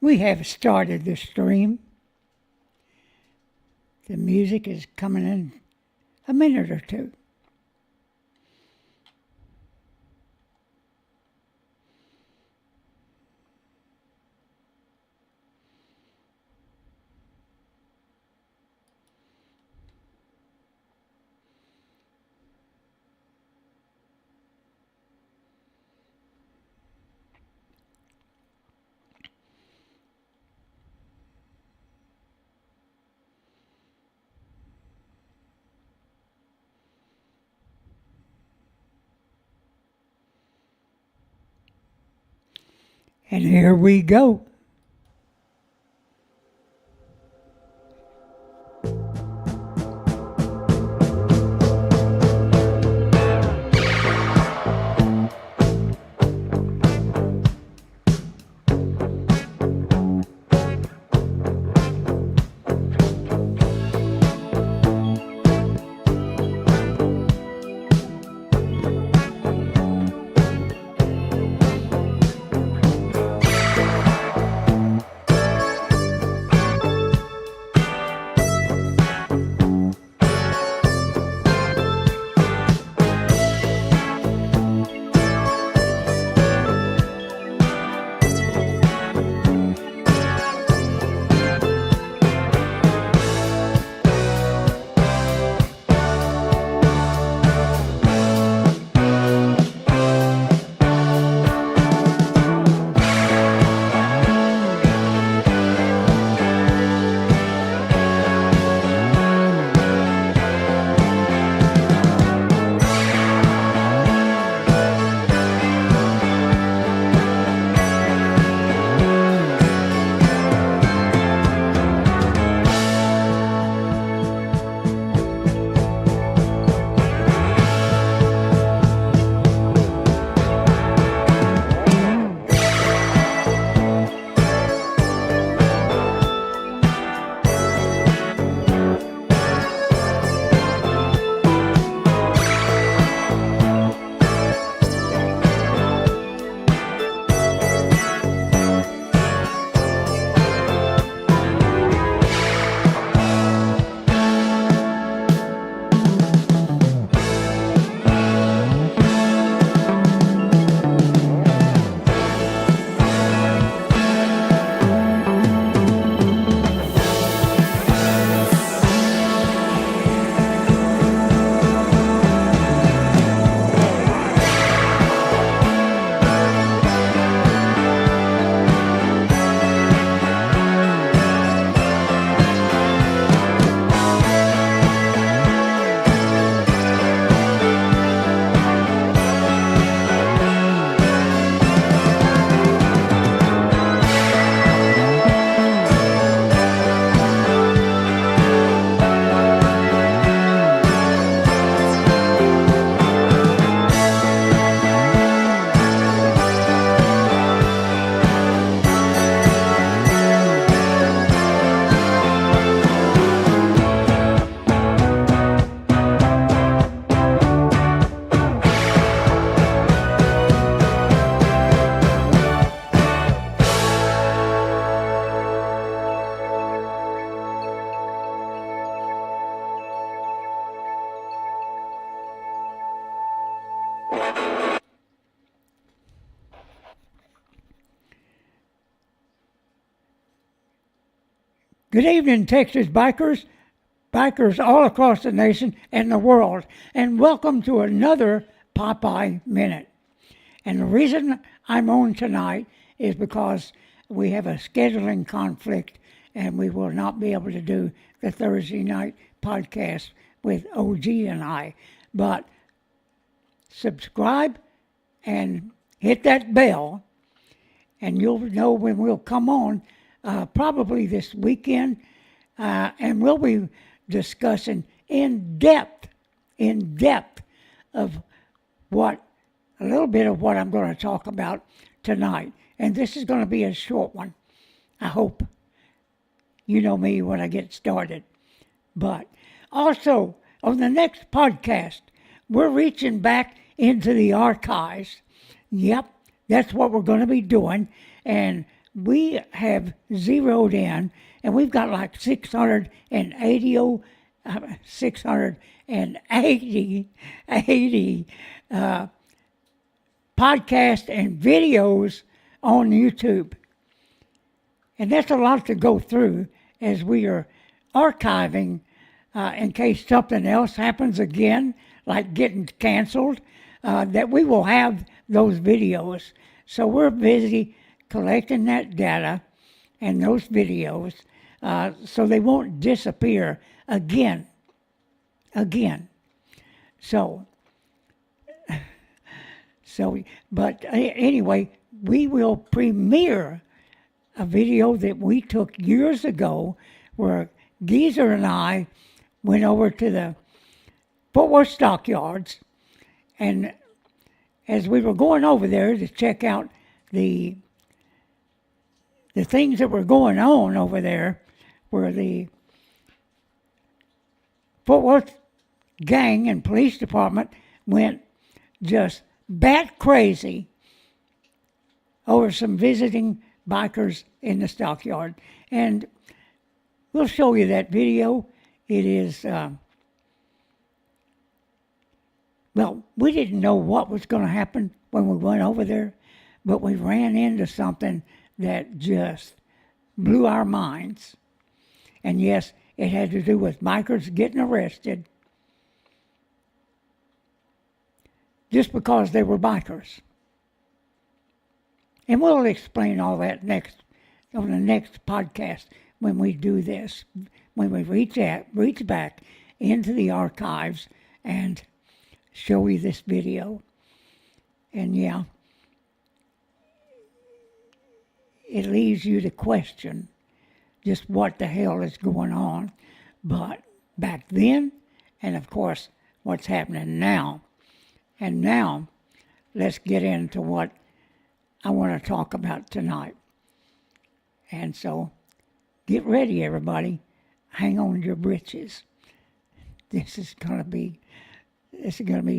We have started the stream. The music is coming in a minute or two. And here we go. Good evening, Texas bikers all across the nation and the world, and welcome to another Popeye Minute. And the reason I'm on tonight is because we have a scheduling conflict and we will not be able to do the Thursday night podcast with OG and I. But subscribe and hit that bell, and you'll know when we'll come on, probably this weekend, and we'll be discussing in depth of what a little bit of what I'm going to talk about tonight. And this is going to be a short one. I hope. You know me when I get started. But also, on the next podcast, we're reaching back into the archives. Yep, that's what we're going to be doing. And we have zeroed in, and we've got like 680 podcasts and videos on YouTube. And that's a lot to go through as we are archiving in case something else happens again, like getting canceled, that we will have those videos. So we're busy collecting that data and those videos so they won't disappear again. So, but anyway, we will premiere a video that we took years ago where Geezer and I went over to the Fort Worth stockyards, and as we were going over there to check out the things that were going on over there, where the Fort Worth gang and police department went just bat crazy over some visiting bikers in the stockyard. And we'll show you that video. It is, well, we didn't know what was going to happen when we went over there, but we ran into something that just blew our minds. And yes, it had to do with bikers getting arrested just because they were bikers. And we'll explain all that on the next podcast when we do this, when we reach back into the archives and show you this video. And yeah, it leaves you to question just what the hell is going on. But back then, and of course, what's happening now. And now, let's get into what I want to talk about tonight. And so, get ready, everybody. Hang on to your britches. This is gonna be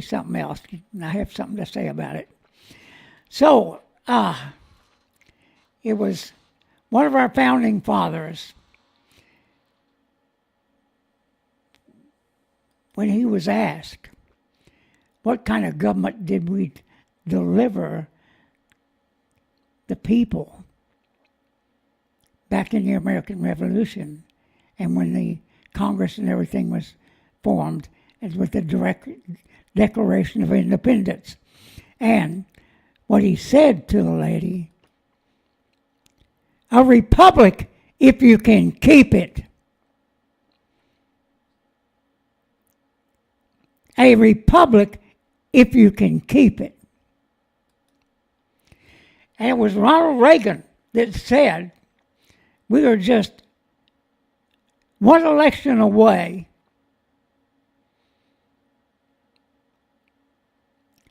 something else. And I have something to say about it. So, it was one of our founding fathers, when he was asked, what kind of government did we deliver the people back in the American Revolution, and when the Congress and everything was formed, and with the Declaration of Independence? And what he said to the lady, a republic if you can keep it. A republic if you can keep it. And it was Ronald Reagan that said, we are just one election away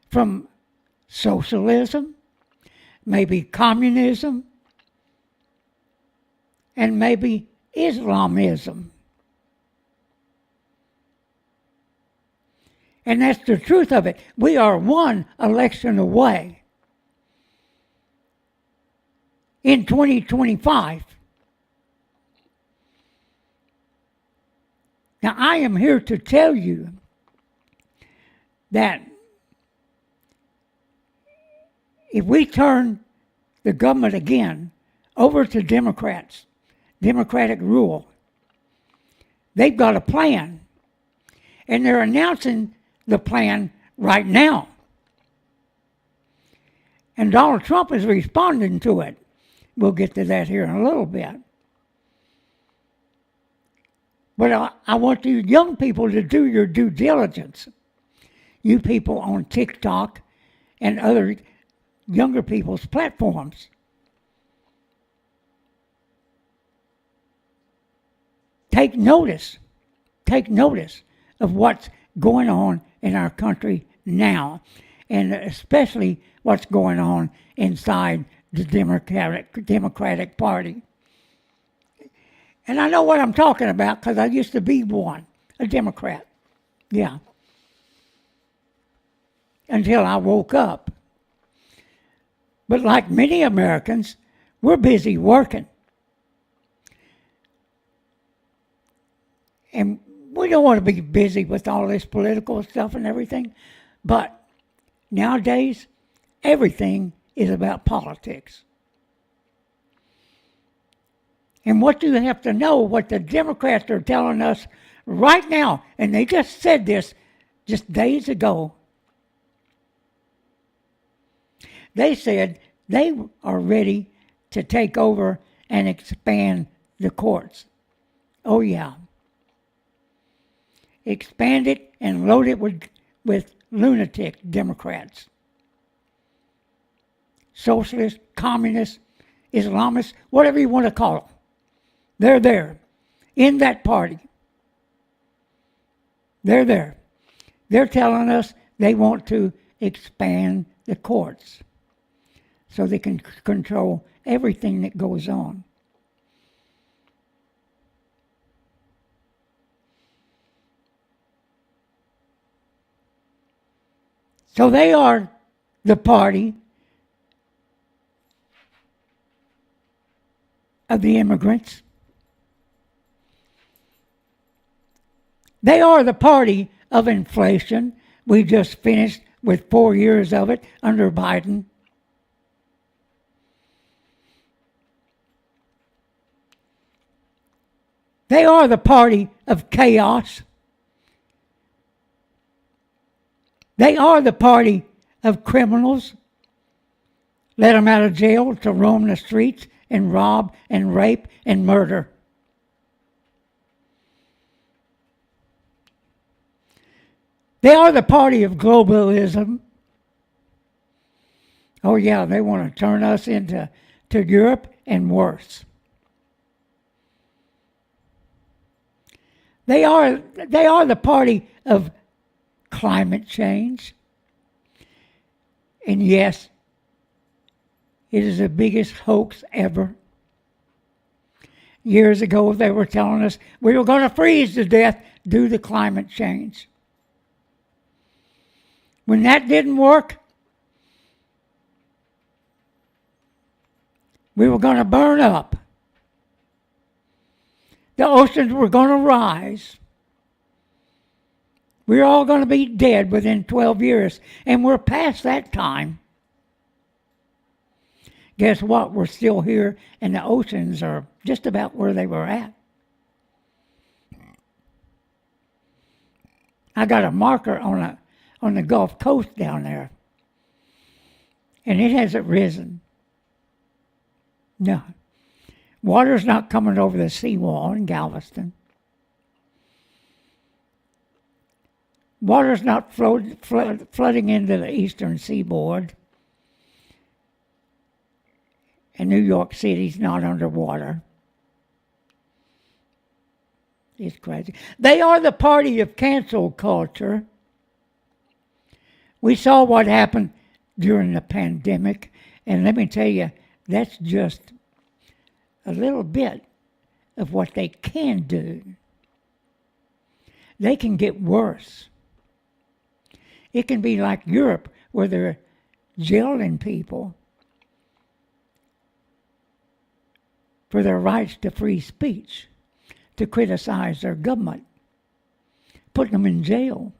from socialism, maybe communism, and maybe Islamism. And that's the truth of it. We are one election away in 2025. Now, I am here to tell you that if we turn the government again over to Democrats, Democratic rule, they've got a plan. And they're announcing the plan right now. And Donald Trump is responding to it. We'll get to that here in a little bit. But I want you young people to do your due diligence. You people on TikTok and other younger people's platforms. Take notice of what's going on in our country now, and especially what's going on inside the Democratic Party. And I know what I'm talking about because I used to be one, a Democrat. Yeah. Until I woke up. But like many Americans, We're busy working. And we don't want to be busy with all this political stuff and everything. But nowadays, everything is about politics. And what you have to know, what the Democrats are telling us right now, and they just said this just days ago. They said they are ready to take over and expand the courts. Oh, yeah. Expand it and load it with lunatic Democrats. Socialists, communists, Islamists, whatever you want to call them. They're there, in that party. They're there. They're telling us they want to expand the courts so they can control everything that goes on. So they are the party of the immigrants. They are the party of inflation. We just finished with 4 years of it under Biden. They are the party of chaos. They are the party of criminals. Let them out of jail to roam the streets and rob and rape and murder. They are the party of globalism. Oh yeah, they want to turn us into Europe and worse. They are the party of climate change. And yes, it is the biggest hoax ever. Years ago, they were telling us we were going to freeze to death due to climate change. When that didn't work, we were going to burn up. The oceans were going to rise. We're all going to be dead within 12 years, and we're past that time. Guess what? We're still here, and the oceans are just about where they were at. I got a marker on the Gulf Coast down there, and it hasn't risen. No. Water's not coming over the seawall in Galveston. Water's not flooding into the eastern seaboard. And New York City's not underwater. It's crazy. They are the party of cancel culture. We saw what happened during the pandemic, and let me tell you, that's just a little bit of what they can do. They can get worse. It can be like Europe, where they're jailing people for their rights to free speech, to criticize their government, putting them in jail.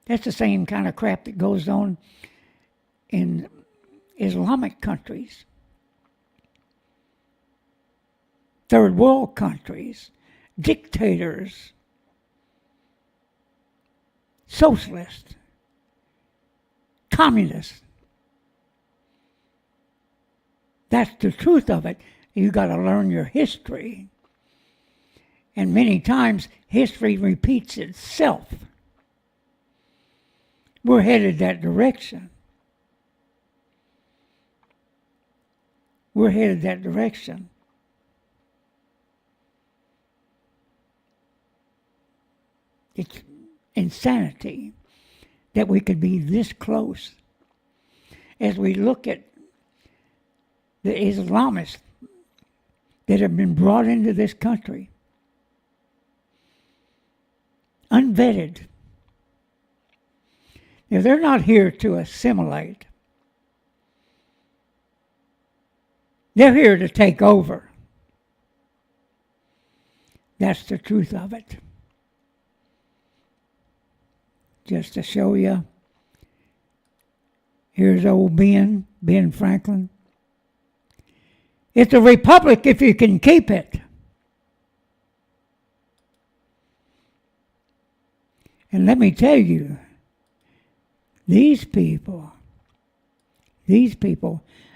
That's the same kind of crap that goes on in Islamic countries, third world countries, dictators, socialists, communists. That's the truth of it. You got to learn your history. And many times, history repeats itself. We're headed that direction. We're headed that direction. It's insanity that we could be this close as we look at the Islamists that have been brought into this country, unvetted. Now, they're not here to assimilate. They're here to take over. That's the truth of it. Just to show you, here's old Ben Franklin. It's a republic if you can keep it. And let me tell you, these people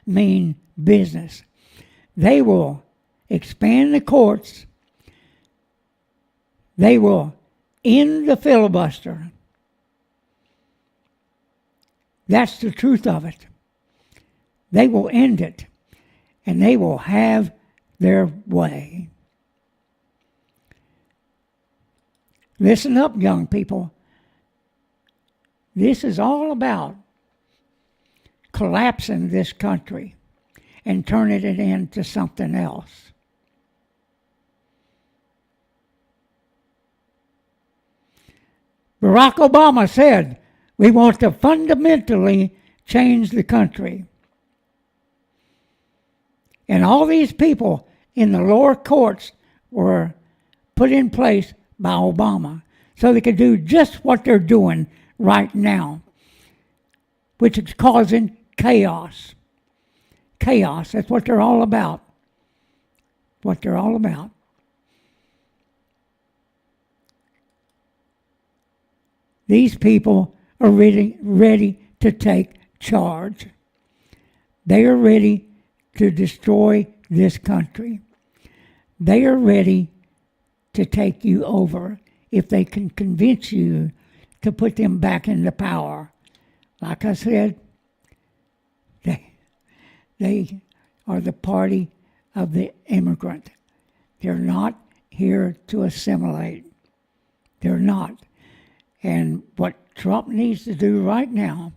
mean business. They will expand the courts. They will end the filibuster. That's the truth of it. They will end it, and they will have their way. Listen up, young people. This is all about collapsing this country and turning it into something else. Barack Obama said, we want to fundamentally change the country. And all these people in the lower courts were put in place by Obama so they could do just what they're doing right now, which is causing chaos. Chaos, that's what they're all about. What they're all about. These people are ready to take charge. They are ready to destroy this country. They are ready to take you over if they can convince you to put them back into power. Like I said, they are the party of the immigrant. They're not here to assimilate. They're not. And what Trump needs to do right now,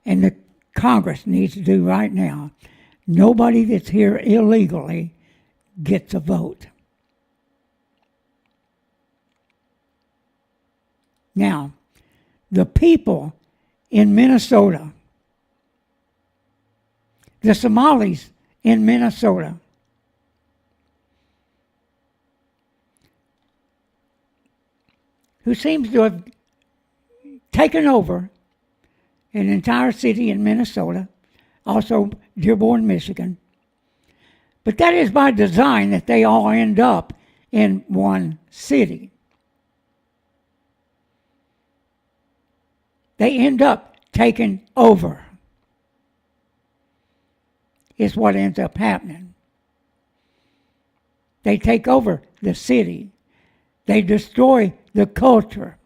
and the Congress needs to do right now, nobody that's here illegally gets a vote. Now, the people in Minnesota, the Somalis in Minnesota, who seems to have taken over an entire city in Minnesota, also Dearborn, Michigan. But that is by design that they all end up in one city. They end up taking over. Is what ends up happening. They take over the city. They destroy the culture.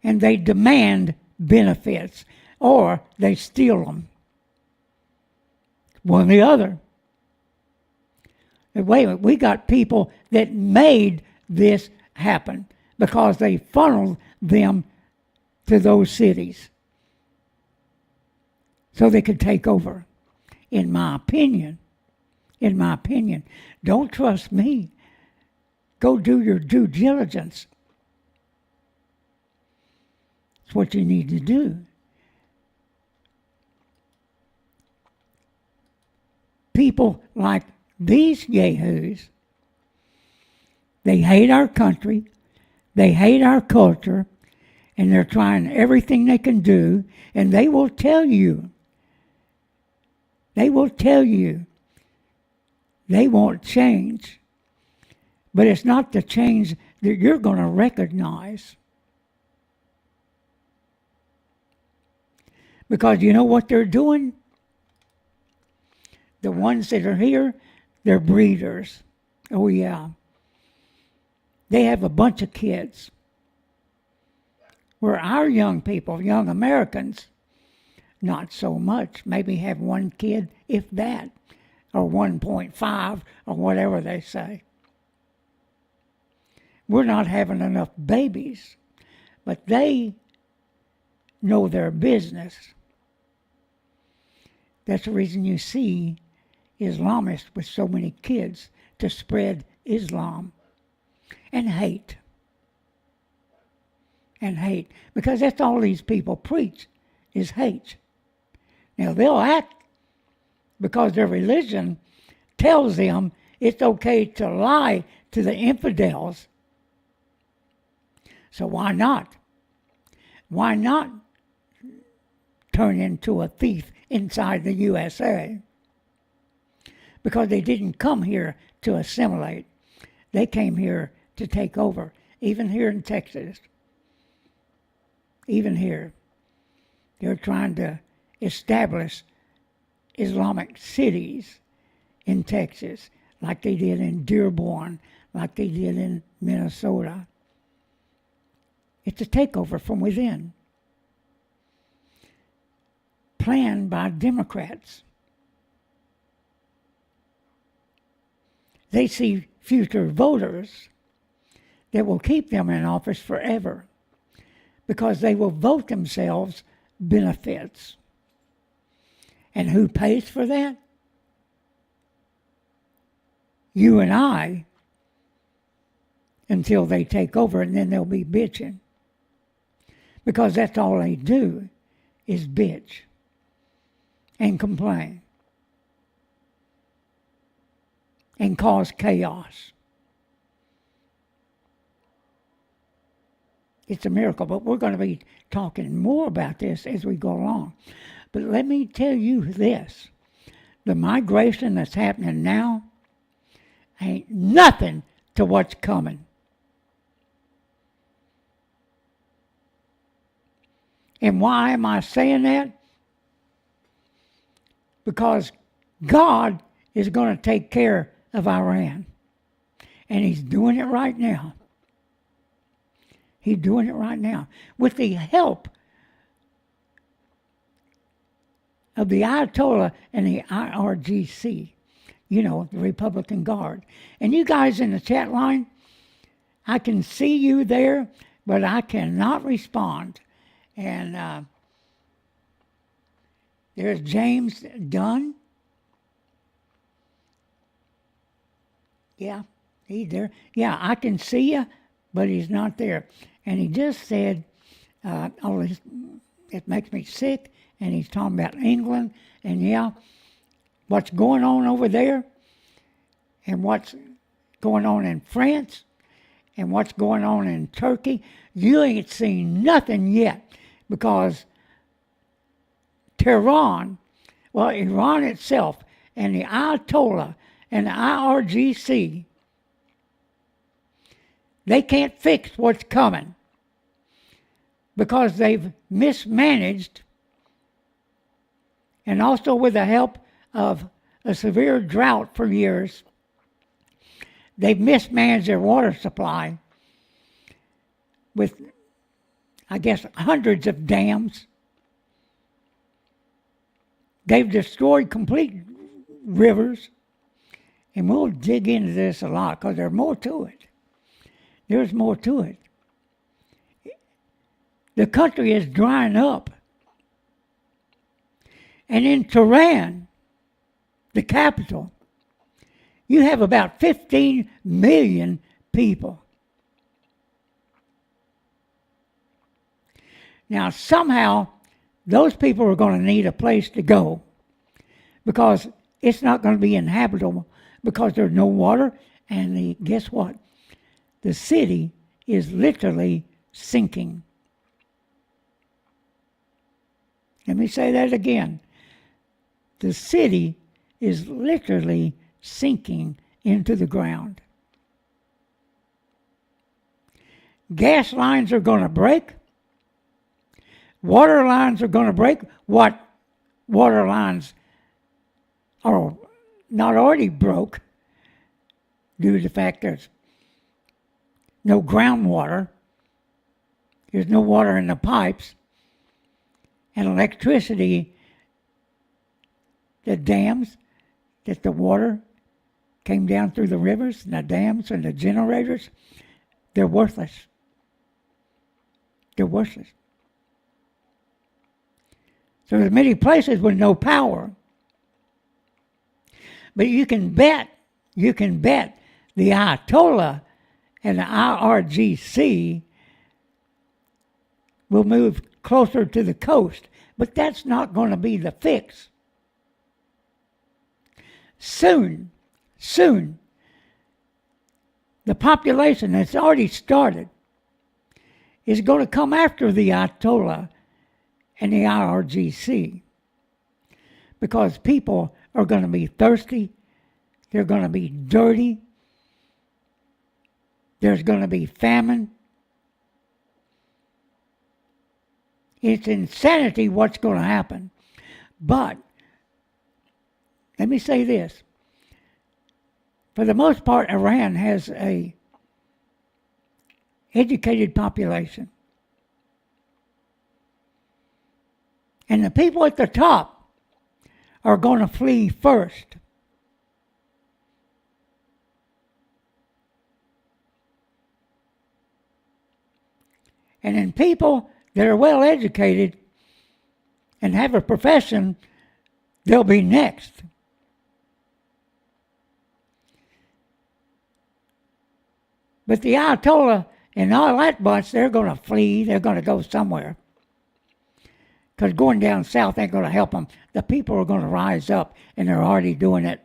And they demand benefits, or they steal them. One or the other. And wait a minute, we got people that made this happen because they funneled them to those cities so they could take over. In my opinion, don't trust me. Go do your due diligence. It's what you need to do. People like these yahoos, they hate our country, they hate our culture, and they're trying everything they can do, and they will tell you they won't change. But it's not the change that you're going to recognize. Because you know what they're doing? The ones that are here, they're breeders. Oh, yeah. They have a bunch of kids. Where our young people, young Americans, not so much. Maybe have one kid, if that, or 1.5, or whatever they say. We're not having enough babies, but they know their business. That's the reason you see Islamists with so many kids, to spread Islam and hate. And hate, because that's all these people preach, is hate. Now, they'll act because their religion tells them it's okay to lie to the infidels. So why not? Why not turn into a thief inside the USA? Because they didn't come here to assimilate. They came here to take over, even here in Texas. Even here. They're trying to establish Islamic cities in Texas, like they did in Dearborn, like they did in Minnesota. It's a takeover from within, planned by Democrats. They see future voters that will keep them in office forever because they will vote themselves benefits. And who pays for that? You and I, until they take over, and then they'll be bitching. Because that's all they do is bitch and complain and cause chaos. It's a miracle, but we're going to be talking more about this as we go along. But let me tell you this. The migration that's happening now ain't nothing to what's coming. And why am I saying that? Because God is going to take care of Iran. And He's doing it right now. He's doing it right now. With the help of the Ayatollah and the IRGC, you know, the Republican Guard. And you guys in the chat line, I can see you there, but I cannot respond. And there's James Dunn. Yeah, he's there. Yeah, I can see you, but he's not there. And he just said, it makes me sick. And he's talking about England. And yeah, what's going on over there, and what's going on in France, and what's going on in Turkey, you ain't seen nothing yet. Because Tehran, well, Iran itself, and the Ayatollah and the IRGC, they can't fix what's coming because they've mismanaged, and also with the help of a severe drought for years, they've mismanaged their water supply with, I guess, hundreds of dams. They've destroyed complete rivers. And we'll dig into this a lot because there's more to it. There's more to it. The country is drying up. And in Tehran, the capital, you have about 15 million people. Now, somehow, those people are going to need a place to go because it's not going to be inhabitable because there's no water. And guess what? The city is literally sinking. Let me say that again. The city is literally sinking into the ground. Gas lines are going to break. Water lines are going to break. What water lines are not already broke due to the fact there's no groundwater, there's no water in the pipes, and electricity, the dams that the water came down through the rivers and the dams and the generators, they're worthless. They're worthless. So there's many places with no power. But you can bet the Ayatollah and the IRGC will move closer to the coast. But that's not going to be the fix. soon, the population that's already started is going to come after the Ayatollah and the IRGC, because people are going to be thirsty, they're going to be dirty, there's going to be famine. It's insanity what's going to happen. But let me say this. For the most part, Iran has a educated population. And the people at the top are going to flee first. And then people that are well educated and have a profession, they'll be next. But the Ayatollah and all that bunch, they're going to flee, they're going to go somewhere. Because going down south ain't going to help them. The people are going to rise up, and they're already doing it.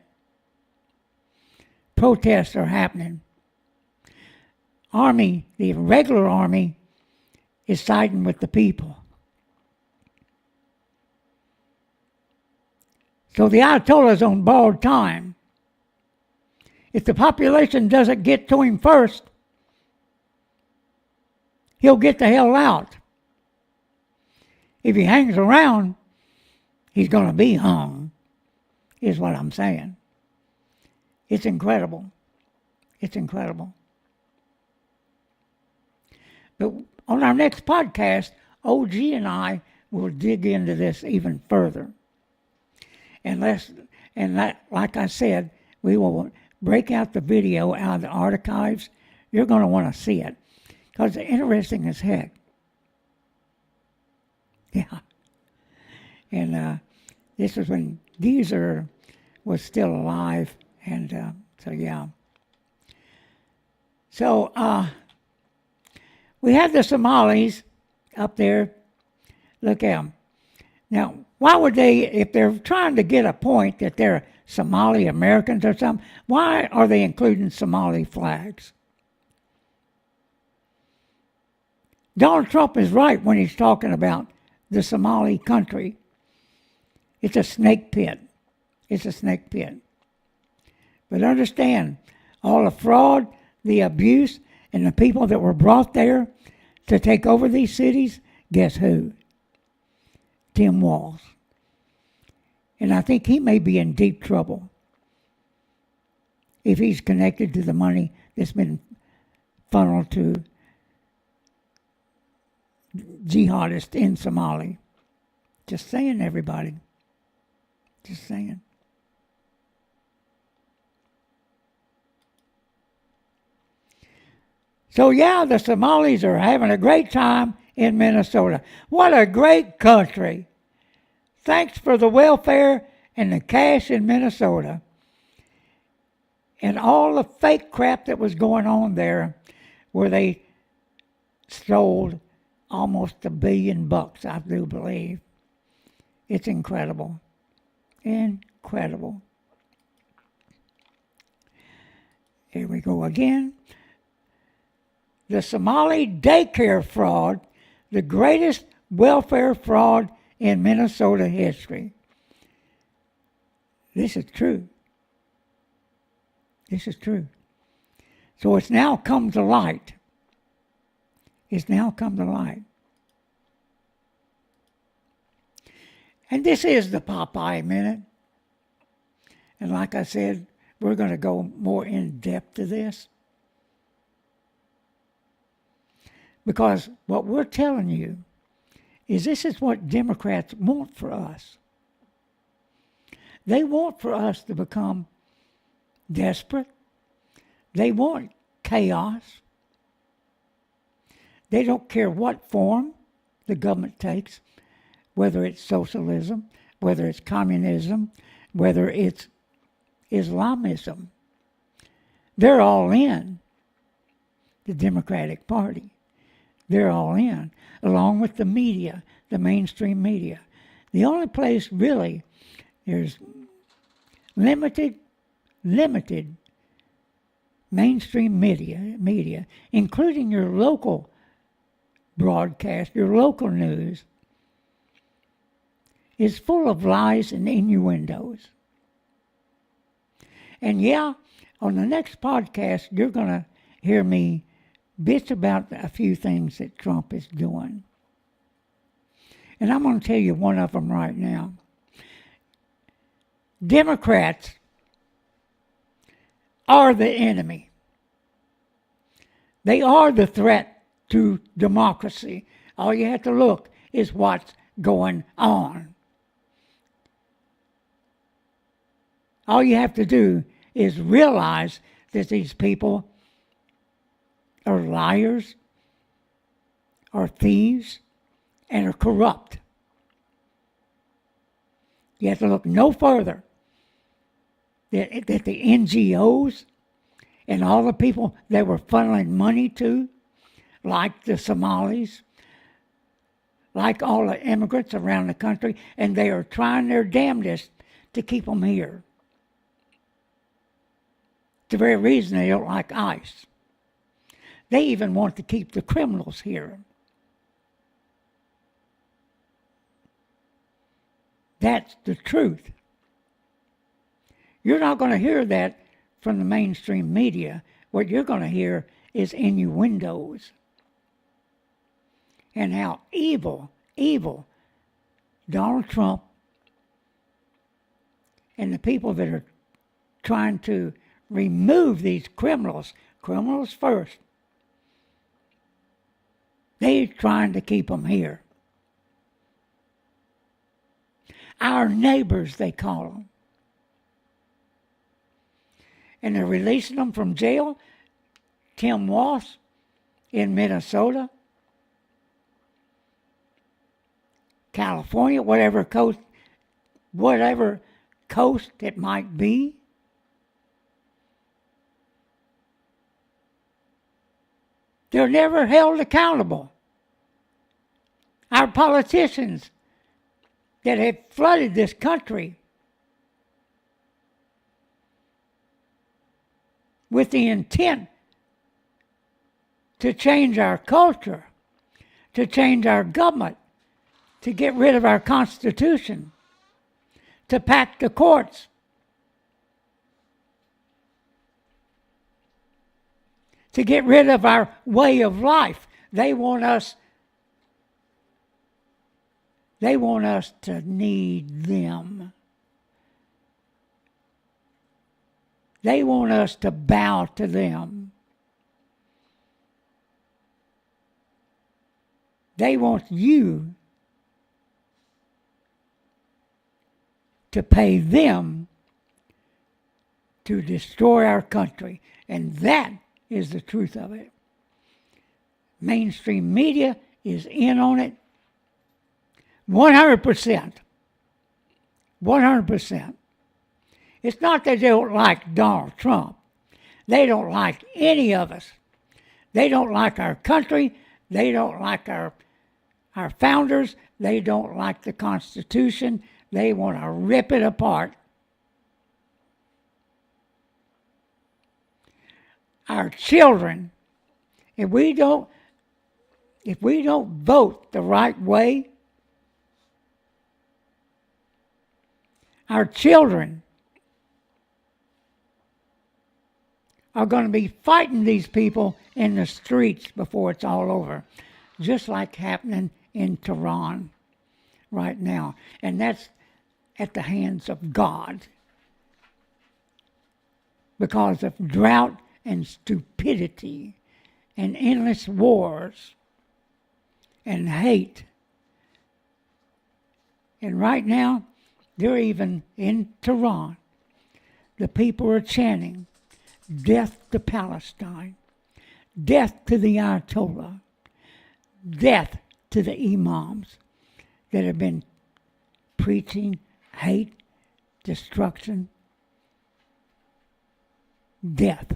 Protests are happening. Army, the regular army, is siding with the people. So the Ayatollah's on borrowed time. If the population doesn't get to him first, he'll get the hell out. If he hangs around, he's going to be hung, is what I'm saying. It's incredible. It's incredible. But on our next podcast, OG and I will dig into this even further. And like I said, we will break out the video out of the archives. You're going to want to see it, because it's interesting as heck. Yeah. And this was when Geezer was still alive. And so, yeah. So, we have the Somalis up there. Look at them. Now, why would they, if they're trying to get a point that they're Somali Americans or something, why are they including Somali flags? Donald Trump is right when he's talking about the Somali country. It's a snake pit. It's a snake pit. But understand, all the fraud, the abuse, and the people that were brought there to take over these cities, guess who? Tim Walz. And I think he may be in deep trouble if he's connected to the money that's been funneled to jihadists in Somalia. Just saying, everybody. Just saying. So yeah, the Somalis are having a great time in Minnesota. What a great country. Thanks for the welfare and the cash in Minnesota. And all the fake crap that was going on there, where they stole almost $1 billion, I do believe. It's incredible. Incredible. Here we go again. The Somali daycare fraud, the greatest welfare fraud in Minnesota history. This is true. This is true. So it's now come to light. It's now come to light. And this is the Popeye Minute. And like I said, we're going to go more in depth to this. Because what we're telling you is this is what Democrats want for us. They want for us to become desperate. They want chaos. They don't care what form the government takes, whether it's socialism, whether it's communism, whether it's Islamism. They're all in the Democratic Party. They're all in, along with the media, the mainstream media. The only place really there's limited limited mainstream media, including your local broadcast, your local news, is full of lies and innuendos. And yeah, on the next podcast, you're going to hear me bitch about a few things that Trump is doing. And I'm going to tell you one of them right now. Democrats are the enemy. They are the threat to democracy. All you have to look is what's going on. All you have to do is realize that these people are liars, are thieves, and are corrupt. You have to look no further that the NGOs and all the people they were funneling money to, like the Somalis, like all the immigrants around the country, and they are trying their damnedest to keep them here. It's the very reason they don't like ICE. They even want to keep the criminals here. That's the truth. You're not going to hear that from the mainstream media. What you're going to hear is innuendos. And how evil Donald Trump and the people that are trying to remove these criminals first, they're trying to keep them here. Our neighbors, they call them. And they're releasing them from jail. Tim Walsh in Minnesota, California, whatever coast it might be. They're never held accountable. Our politicians that have flooded this country with the intent to change our culture, to change our government, to get rid of our Constitution, to pack the courts, to get rid of our way of life. They want us to need them. They want us to bow to them. They want you to pay them to destroy our country. And that is the truth of it. Mainstream media is in on it 100%. 100%. It's not that they don't like Donald Trump. They don't like any of us. They don't like our country. They don't like our founders. They don't like the Constitution. They want to rip it apart. Our children, if we don't vote the right way, our children are going to be fighting these people in the streets before it's all over, just like happening in Tehran right now. And that's at the hands of God because of drought and stupidity and endless wars and hate. And right now, they're even in Tehran. The people are chanting, death to Palestine, death to the Ayatollah, death to the imams that have been preaching hate, destruction, death.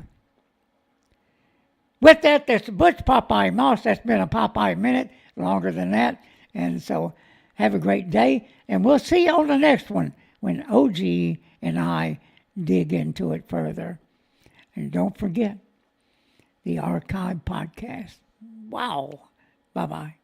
With that, that's Butch Popeye Moss. That's been a Popeye Minute, longer than that. And so have a great day, and we'll see you on the next one when OG and I dig into it further. And don't forget the archive podcast. Wow. Bye-bye.